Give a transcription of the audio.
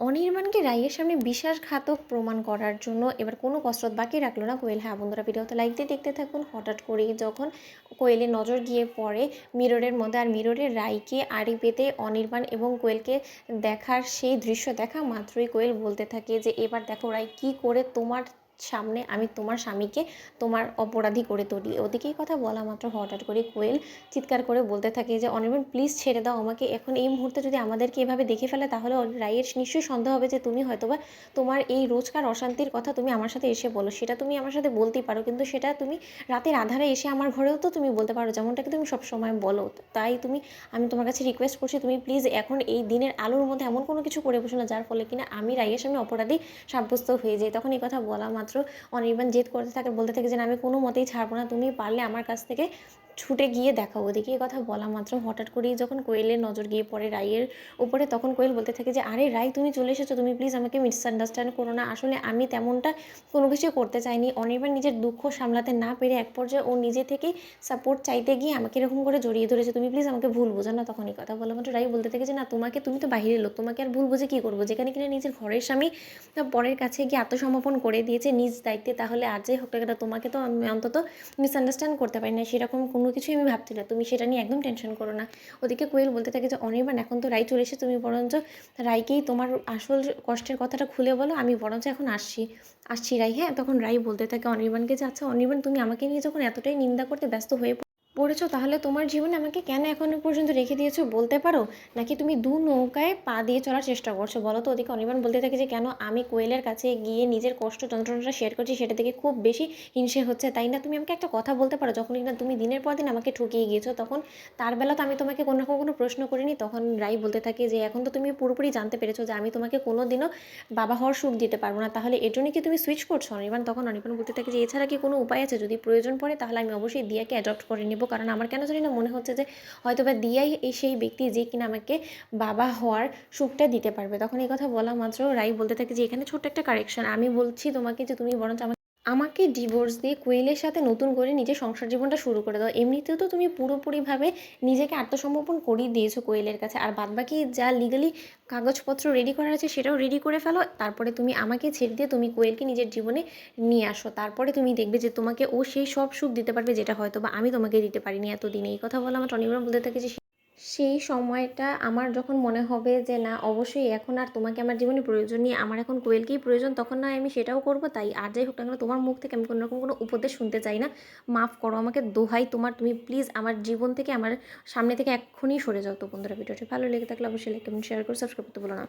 অনির্বাণকে রাইয়ের সামনে বিশ্বাসঘাতক প্রমাণ করার জন্য এবার কোনো কসরত বাকি রাখলো না কোয়েল। হ্যাঁ বন্ধুরা, ভিডিওতে লাইক দিয়ে দেখতে থাকুন। হঠাৎ করেই যখন কোয়েলের নজর গিয়ে পড়ে মিররের মধ্যে, আর মিররে রাইকে আড়ি পেতে অনির্বাণ এবং কোয়েলকে দেখার সেই দৃশ্য দেখা মাত্রই কোয়েল বলতে থাকে যে এবার দেখো রাই কী করে তোমার সামনে আমি তোমার স্বামীকে তোমার অপরাধী করে তুলি। ওদিকেই কথা বলা মাত্র হঠাৎ করে কোয়েল চিৎকার করে বলতে থাকে যে অনির্বাণ প্লিজ ছেড়ে দাও আমাকে, এখন এই মুহূর্তে যদি আমাদেরকে এভাবে দেখে ফেলে তাহলে রায়ের নিশ্চয়ই সন্দেহ হবে যে তুমি হয়তোবা তোমার এই রোজকার অশান্তির কথা তুমি আমার সাথে এসে বলো। সেটা তুমি আমার সাথে বলতেই পারো, কিন্তু সেটা তুমি রাতের আধারে এসে আমার ঘরেও তো তুমি বলতে পারো, যেমনটাকে তুমি সবসময় বলো। তাই আমি তোমার কাছে রিকোয়েস্ট করছি, তুমি প্লিজ এখন এই দিনের আলোর মধ্যে এমন কোনো কিছু করে বসো না যার ফলে কিনা আমি রায়ের সামনে অপরাধী সাব্যস্ত হয়ে যাই। তখন এই কথা বলা মাত্র অনির্বাণ জেদ করতে থাকে, বলতে থাকে যে আমি কোনো মতেই ছাড়বো না, তুমি পারলে আমার কাছ থেকে ছুটে গিয়ে দেখাও। ওদিকে এই কথা বলা মাত্র হঠাৎ করেই যখন কোয়েলের নজর গিয়ে পড়ে রাইয়ের উপরে, তখন কোয়েল বলতে থাকে যে আরে রাই তুমি চলে এসেছো, তুমি প্লিজ আমাকে মিসআন্ডারস্ট্যান্ড করো না, আসলে আমি তেমনটা কোনো কিছু করতে চাইনি। অনির্বাণ নিজের দুঃখ সামলাতে না পেরে এক পর্যায়ে ও নিজে থেকেই সাপোর্ট চাইতে গিয়ে আমাকে এরকম করে জড়িয়ে ধরেছে, তুমি প্লিজ আমাকে ভুল বোঝো না। তখন এই কথা বলা মাত্র রাই বলতে থাকে যে না, তুমি তো বাহিরের লোক, তোমাকে আর ভুল বুঝে কী করবো, যেখানে কিনা নিজের ঘরের স্বামী পরের কাছে গিয়ে আত্মসমর্পণ করে দিয়েছে নিজ দায়িত্বে, তাহলে আর যাই হোক না কেন তোমাকে তো আমি অন্তত মিসআন্ডারস্ট্যান্ড করতে পারি না, সেরকম কোনো কিছুই আমি ভাবছি না, তুমি সেটা নিয়ে একদম টেনশন করো না। ওদিকে কোয়েল বলতে থাকে যে অনির্বাণ এখন তো রাই চলে এসে, তুমি বরঞ্চ রাইকেই তোমার আসল কষ্টের কথাটা খুলে বলো, আমি বরঞ্চ এখন আসছি আসছি রাই। হ্যাঁ তখন রাই বলতে থাকে অনির্বাণকে যে আচ্ছা অনির্বাণ, তুমি আমাকে নিয়ে যখন এতটাই নিন্দা করতে ব্যস্ত হয়ে পড়েছো, তাহলে তোমার জীবনে আমাকে কেন এখনো পর্যন্ত রেখে দিয়েছো বলতে পারো, নাকি তুমি দু নৌকায় পা দিয়ে চলার চেষ্টা করছো বলো তো। ওদিকে অনির্বাণ বলতে থাকে যে কেন আমি কোয়েলের কাছে গিয়ে নিজের কষ্ট যন্ত্রণাটা শেয়ার করছি সেটা থেকে খুব বেশি হিংসে হচ্ছে তাই না, তুমি আমাকে একটা কথা বলতে পারো, যখন কিনা তুমি দিনের পর দিন আমাকে ঠকিয়ে গিয়েছো তখন তার বেলা তো আমি তোমাকে কোনো রকম কোনো প্রশ্ন করিনি। তখন রাই বলতে থাকে যে এখন তো তুমি পুরোপুরি জানতে পেরেছো যে আমি তোমাকে কোনো দিনও বাবা হওয়ার সুখ দিতে পারবো না, তাহলে এর জন্য কি তুমি সুইচ করছো অনির্বাণ। তখন অনির্বাণ বলতে থাকে যে এছাড়া কি কোনো উপায় আছে, যদি প্রয়োজন পড়ে তাহলে আমি অবশ্যই দিয়াকে অ্যাডপ্ট করে নেবো, কারণ আমার কেন জানি না মনে হচ্ছে যে হয়তো বা দিয়াই এই সেই ব্যক্তি যে কিনা আমাকে বাবা হওয়ার সুখটা দিতে পারবে। তখন এই কথা বলা মাত্র রাই বলতে থাকে যে এখানে ছোট্ট একটা কারেকশন, আমি বলছি তোমাকে যে তুমি বরঞ্চ আমাকে ডিভোর্স দিয়ে কোয়েলের সাথে নতুন করে নিজের সংসার জীবনটা শুরু করে দাও। এমনিতেও তো তুমি পুরোপুরিভাবে নিজেকে আত্মসমর্পণ করেই দিয়েছো কোয়েলের কাছে, আর বাদবাকি যা লিগালি কাগজপত্র রেডি করার আছে সেটাও রেডি করে ফেলো, তারপরে তুমি আমাকে ছেড়ে দিয়ে তুমি কোয়েলকে নিজের জীবনে নিয়ে আসো, তারপরে তুমি দেখবে যে তোমাকে ও সেই সব সুখ দিতে পারবে যেটা হয়তো বা আমি তোমাকে দিতে পারিনি এতদিনে। এই কথা বলে আমার অনির্বাণ বলতে থাকে যে সেই সময়টা আমার যখন মনে হবে যে না অবশ্যই এখন আর তোমাকে আমার জীবনে প্রয়োজন নেই, আমার এখন কোয়েলকেই প্রয়োজন, তখন না আমি সেটাও করবো। তাই আর যাই হোক না কেন তোমার মুখ থেকে আমি কোনো রকম কোনো উপদেশ শুনতে চাই না, মাফ করো আমাকে, দোহাই তোমার, তুমি প্লিজ আমার জীবন থেকে আমার সামনে থেকে এক্ষুনি সরে যাও। তো বন্ধুরা, ভিডিওটি ভালো লেগে থাকলে অবশ্যই লাইক কমেন্ট শেয়ার করে সাবস্ক্রাইব করতে বলো না।